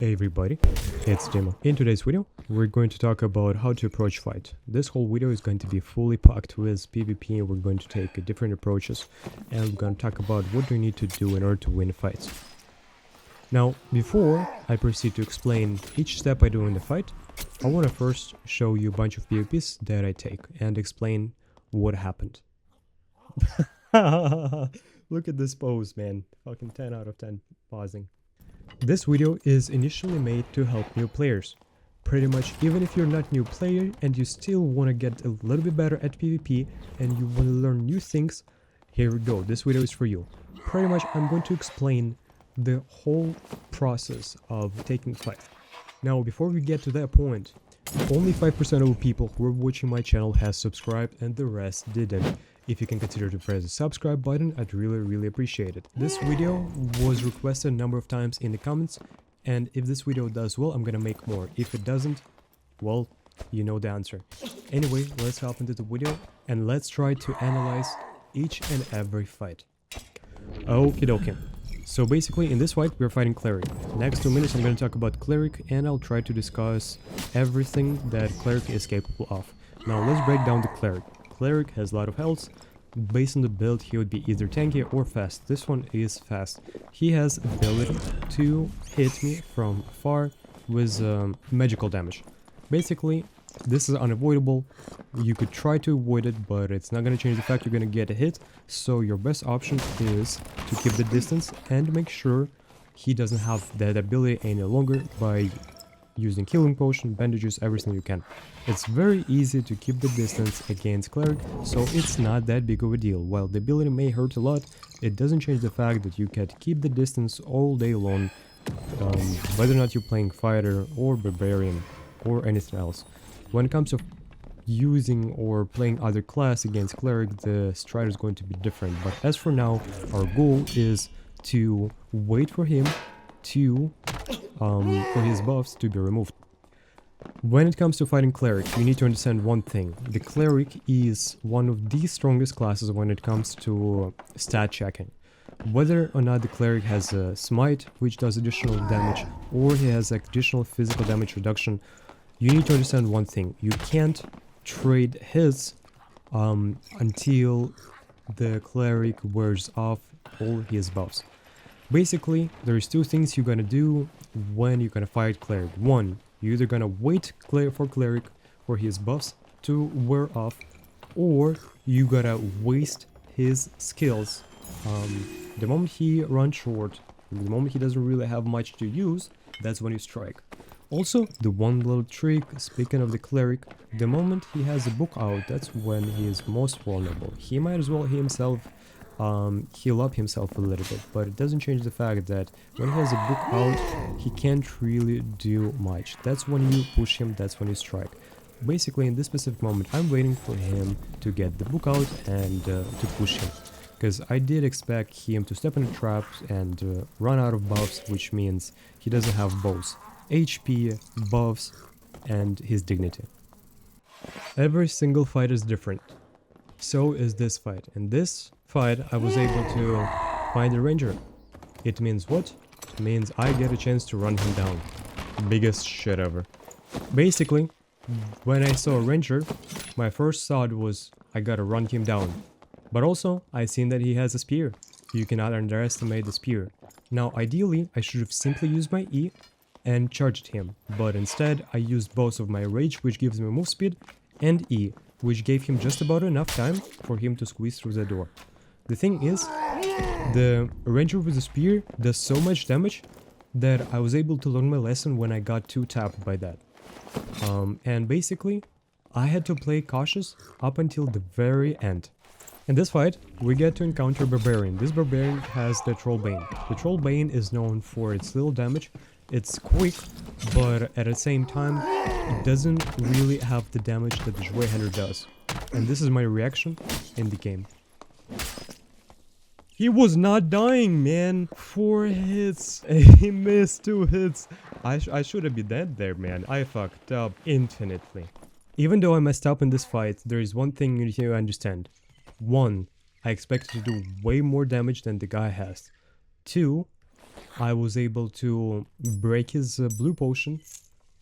Hey everybody, it's Dimo. In today's video, we're going to talk about how to approach fight. This whole video is going to be fully packed with PvP. We're going to take different approaches and we're going to talk about what you need to do in order to win fights. Now, before I proceed to explain each step I do in the fight, I want to first show you a bunch of PvPs that I take and explain what happened. Look at this pose, man. Fucking 10 out of 10 pausing. This video is initially made to help new players. Pretty much, even if you're not new player and you still want to get a little bit better at PvP and you want to learn new things, here we go, this video is for you. Pretty much, I'm going to explain the whole process of taking fight. Now, before we get to that point, only 5% of the people who are watching my channel has subscribed and the rest didn't. If you can consider to press the subscribe button, I'd really appreciate it. This video was requested a number of times in the comments, and if this video does well, I'm gonna make more. If it doesn't, well, you know the answer. Anyway, let's hop into the video and let's try to analyze each and every fight. Okie dokie. So basically in this fight we're fighting Cleric. Next 2 minutes I'm gonna talk about Cleric and I'll try to discuss everything that Cleric is capable of. Now let's break down the Cleric. Cleric has a lot of health. Based on the build, he would be either tanky or fast. This one is fast. He has ability to hit me from far with magical damage. Basically, this is unavoidable. You could try to avoid it, but it's not going to change the fact you're going to get a hit. So your best option is to keep the distance and make sure he doesn't have that ability any longer by using healing potion, bandages, everything you can. It's very easy to keep the distance against Cleric, so it's not that big of a deal. While the ability may hurt a lot, it doesn't change the fact that you can keep the distance all day long, whether or not you're playing Fighter or Barbarian or anything else. When it comes to using or playing other class against Cleric, the strat is going to be different, but as for now, our goal is to wait for him to for his buffs to be removed. When it comes to fighting Cleric, you need to understand one thing. The Cleric is one of the strongest classes when it comes to stat checking. Whether or not the Cleric has a smite, which does additional damage, or he has additional physical damage reduction, you need to understand one thing. You can't trade his until the Cleric wears off all his buffs. Basically, there's two things you're gonna do when you're gonna fight Cleric. One, you're either gonna wait for Cleric for his buffs to wear off, or you gotta waste his skills. The moment he runs short, the moment he doesn't really have much to use, that's when you strike. Also, the one little trick, speaking of the Cleric, the moment he has a book out, that's when he is most vulnerable. He might as well himself heal up himself a little bit, but it doesn't change the fact that when he has a book out, he can't really do much. That's when you push him, that's when you strike. Basically, in this specific moment, I'm waiting for him to get the book out and to push him. Because I did expect him to step in the trap and run out of buffs, which means he doesn't have both HP, buffs, and his dignity. Every single fight is different. So is this fight. In this fight, I was able to find a ranger. It means what? It means I get a chance to run him down. Biggest shit ever. Basically, when I saw a ranger, my first thought was I gotta run him down. But also, I seen that he has a spear. You cannot underestimate the spear. Now, ideally, I should have simply used my E and charged him. But instead, I used both of my rage, which gives me move speed, and E, which gave him just about enough time for him to squeeze through the door. The thing is, the ranger with the spear does so much damage that I was able to learn my lesson when I got too tapped by that. And basically, I had to play cautious up until the very end. In this fight, we get to encounter Barbarian. This Barbarian has the Trollbane. The Trollbane is known for its little damage. It's quick, but at the same time, it doesn't really have the damage that the Zwei does. And this is my reaction in the game. He was not dying, man. 4 hits. He missed 2 hits. I should have been dead there, man. I fucked up infinitely. Even though I messed up in this fight, there is one thing you need to understand. 1, I expected to do way more damage than the guy has. 2, I was able to break his blue potion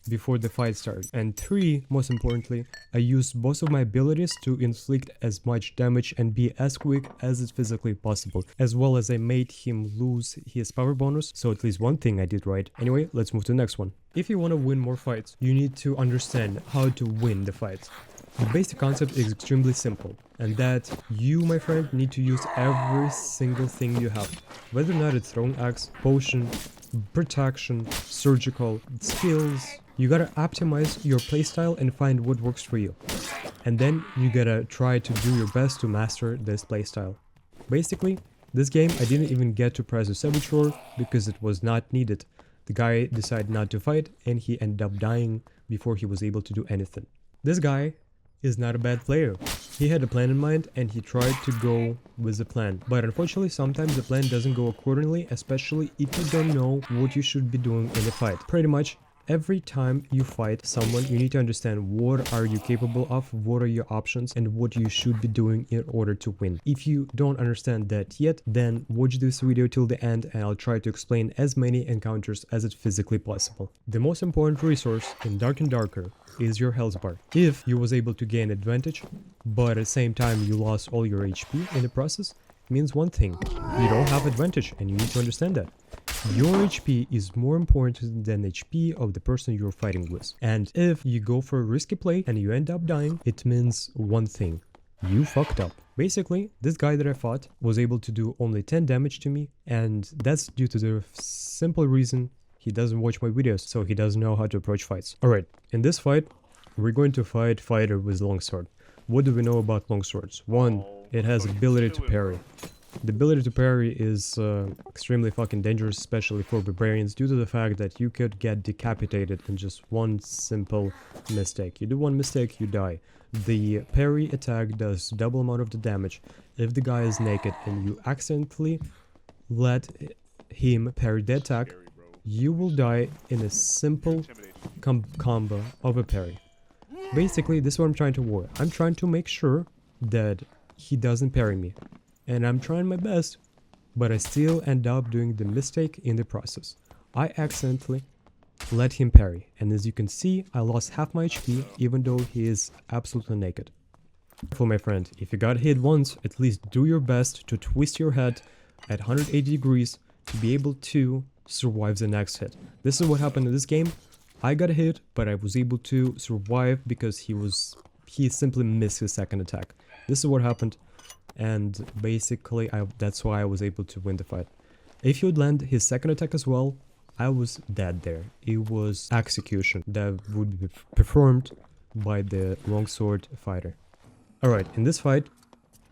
before the fight started. And 3, most importantly, I used both of my abilities to inflict as much damage and be as quick as it's physically possible, as well as I made him lose his power bonus, so at least one thing I did right. Anyway, let's move to the next one. If you want to win more fights, you need to understand how to win the fights. The basic concept is extremely simple, and that you, my friend, need to use every single thing you have, whether or not it's throwing axe, potion, protection, surgical, skills. You gotta optimize your playstyle and find what works for you. And then you gotta try to do your best to master this playstyle. Basically, this game I didn't even get to press the Savage Roar because it was not needed. The guy decided not to fight and he ended up dying before he was able to do anything. This guy is not a bad player. He had a plan in mind and he tried to go with the plan. But unfortunately, sometimes the plan doesn't go accordingly, especially if you don't know what you should be doing in the fight. Pretty much every time you fight someone, you need to understand what are you capable of, what are your options, and what you should be doing in order to win. If you don't understand that yet, then watch this video till the end and I'll try to explain as many encounters as it's physically possible. The most important resource in Dark and Darker is your health bar. If you was able to gain advantage, but at the same time you lost all your HP in the process, it means one thing: you don't have advantage, and you need to understand that. Your HP is more important than HP of the person you're fighting with. And if you go for a risky play and you end up dying, it means one thing: you fucked up. Basically, this guy that I fought was able to do only 10 damage to me, and that's due to the simple reason he doesn't watch my videos, so he doesn't know how to approach fights. Alright, in this fight, we're going to fight fighter with longsword. What do we know about longswords? 1, it has ability to parry. The ability to parry is extremely fucking dangerous, especially for barbarians, due to the fact that you could get decapitated in just one simple mistake. You do one mistake, you die. The parry attack does double amount of the damage. If the guy is naked and you accidentally let him parry the attack, you will die in a simple combo of a parry. Basically, this is what I'm trying to avoid. I'm trying to make sure that he doesn't parry me. And I'm trying my best, but I still end up doing the mistake in the process. I accidentally let him parry, and as you can see, I lost half my HP even though he is absolutely naked. For my friend, if you got hit once, at least do your best to twist your head at 180 degrees to be able to survive the next hit. This is what happened in this game. I got hit, but I was able to survive because he simply missed his second attack. This is what happened. And basically that's why I was able to win the fight. If he would land his second attack as well, I was dead there. It was execution that would be performed by the longsword fighter. Alright, in this fight,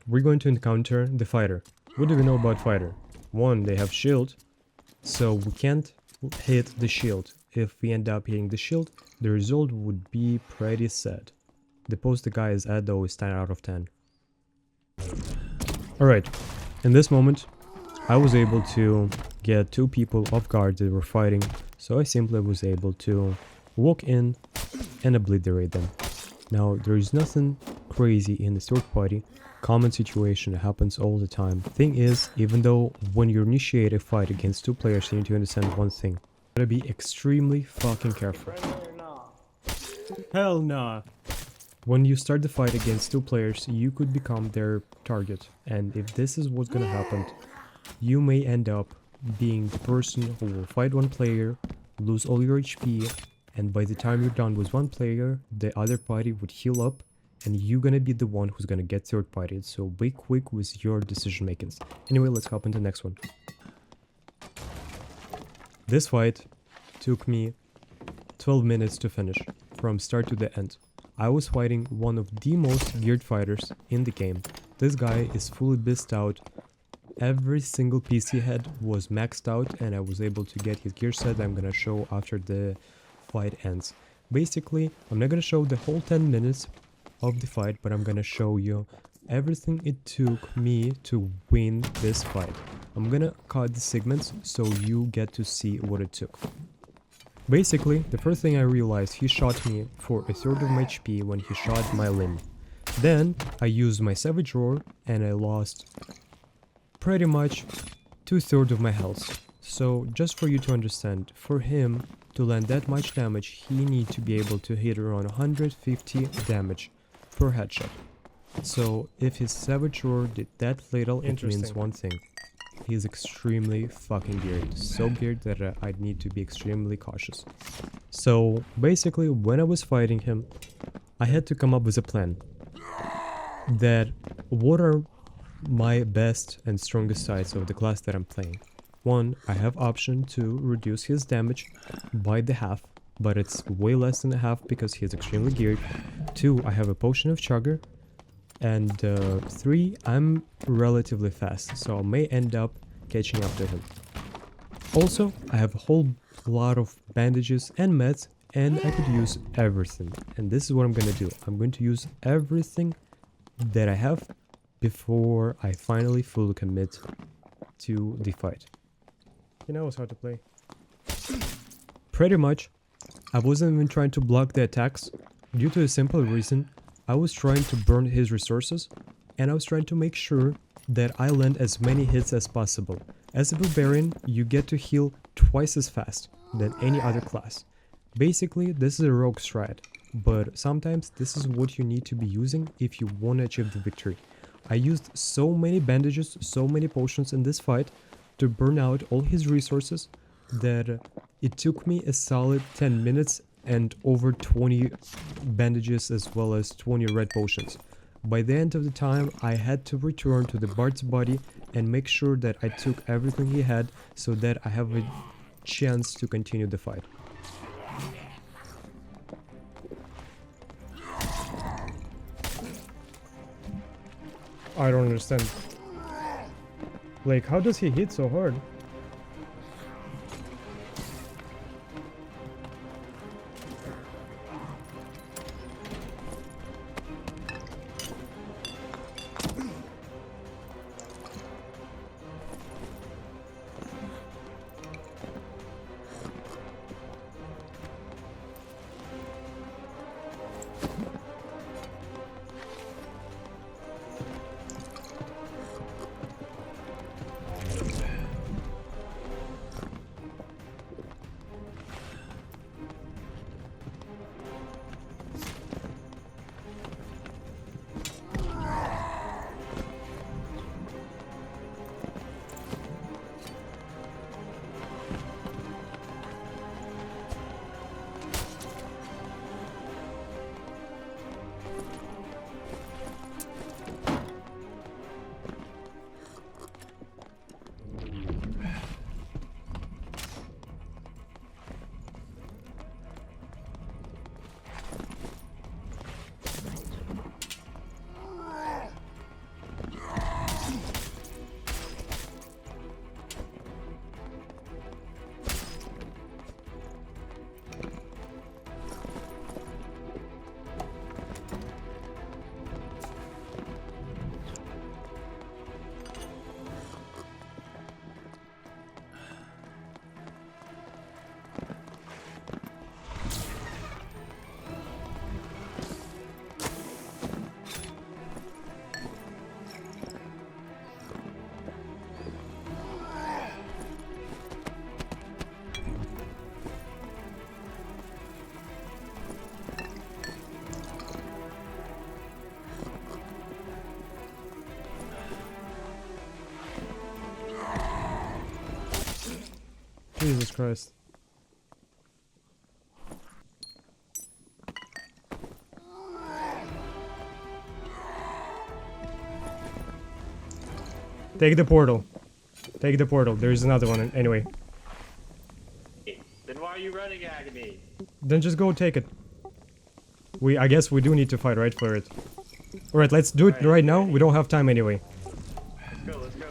we're going to encounter the fighter. What do we know about fighter? 1, they have shield, so we can't hit the shield. If we end up hitting the shield, the result would be pretty sad. The post the guy is at though is 10 out of 10. Alright, in this moment, I was able to get 2 people off guard that were fighting, so I simply was able to walk in and obliterate them. Now, there is nothing crazy in the third party, common situation that happens all the time. Thing is, even though when you initiate a fight against 2 players, you need to understand one thing. You gotta be extremely fucking careful. Hell nah. When you start the fight against 2 players, you could become their target, and if this is what's gonna happen, you may end up being the person who will fight 1 player, lose all your HP, and by the time you're done with 1 player, the other party would heal up, and you're gonna be the one who's gonna get third partied, so be quick with your decision makings. Anyway, let's hop into the next one. This fight took me 12 minutes to finish, from start to the end. I was fighting one of the most geared fighters in the game. This guy is fully BISed out. Every single piece he had was maxed out, and I was able to get his gear set I'm gonna show after the fight ends. Basically, I'm not gonna show the whole 10 minutes of the fight, but I'm gonna show you everything it took me to win this fight. I'm gonna cut the segments so you get to see what it took. Basically, the first thing I realized, he shot me for 1/3 of my HP when he shot my limb. Then, I used my Savage Roar and I lost pretty much 2/3 of my health. So just for you to understand, for him to land that much damage, he need to be able to hit around 150 damage per headshot. So if his Savage Roar did that little, it means one thing. He's extremely fucking geared. So geared that I'd need to be extremely cautious. So basically, when I was fighting him, I had to come up with a plan. That what are my best and strongest sides of the class that I'm playing. One, I have option to reduce his damage by the half, but it's way less than a half because he's extremely geared. Two, I have a potion of chugger. And three, I'm relatively fast, so I may end up catching up to him. Also, I have a whole lot of bandages and meds, and I could use everything. And this is what I'm gonna do. I'm going to use everything that I have before I finally fully commit to the fight. He knows how to play. Pretty much, I wasn't even trying to block the attacks due to a simple reason. I was trying to burn his resources, and I was trying to make sure that I land as many hits as possible. As a barbarian, you get to heal twice as fast than any other class. Basically, this is a rogue strat, but sometimes this is what you need to be using if you want to achieve the victory. I used so many bandages, so many potions in this fight to burn out all his resources that it took me a solid 10 minutes and over 20 bandages as well as 20 red potions. By the end of the time, I had to return to the Bard's body and make sure that I took everything he had so that I have a chance to continue the fight. I don't understand. Like, how does he hit so hard? Jesus Christ. Take the portal. Take the portal. There's another one anyway. Then why are you running at me? Then just go take it. I guess we do need to fight, right, for it. Alright, let's do it right now. We don't have time anyway. Let's go, let's go.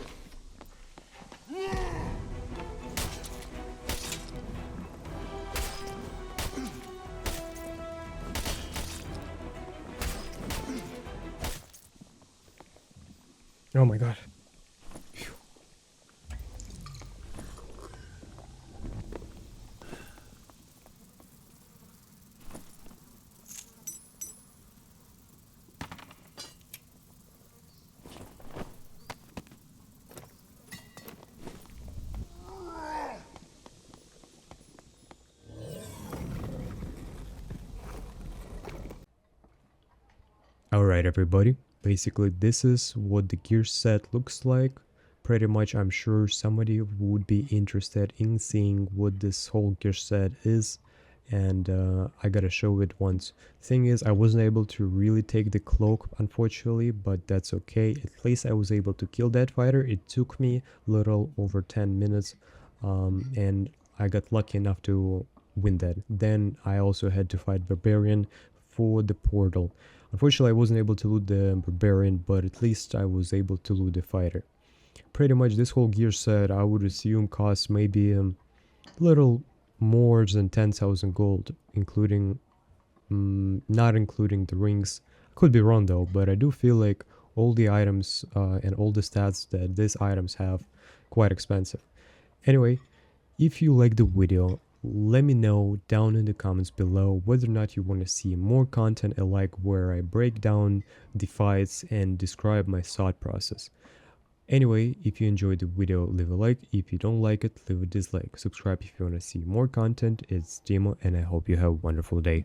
Oh my god. Phew. Alright everybody, basically this is what the gear set looks like. Pretty much I'm sure somebody would be interested in seeing what this whole gear set is, and I gotta show it once. Thing is, I wasn't able to really take the cloak unfortunately, but that's okay. At least I was able to kill that fighter. It took me little over 10 minutes and I got lucky enough to win that. Then I also had to fight Barbarian for the portal. Unfortunately, I wasn't able to loot the Barbarian, but at least I was able to loot the fighter. Pretty much this whole gear set, I would assume, costs maybe a little more than 10,000 gold, including, not including the rings. Could be wrong though, but I do feel like all the items and all the stats that these items have quite expensive. Anyway, if you like the video, let me know down in the comments below whether or not you want to see more content alike where I break down the fights and describe my thought process. Anyway, if you enjoyed the video, leave a like. If you don't like it, leave a dislike. Subscribe if you want to see more content. It's Dimo, and I hope you have a wonderful day.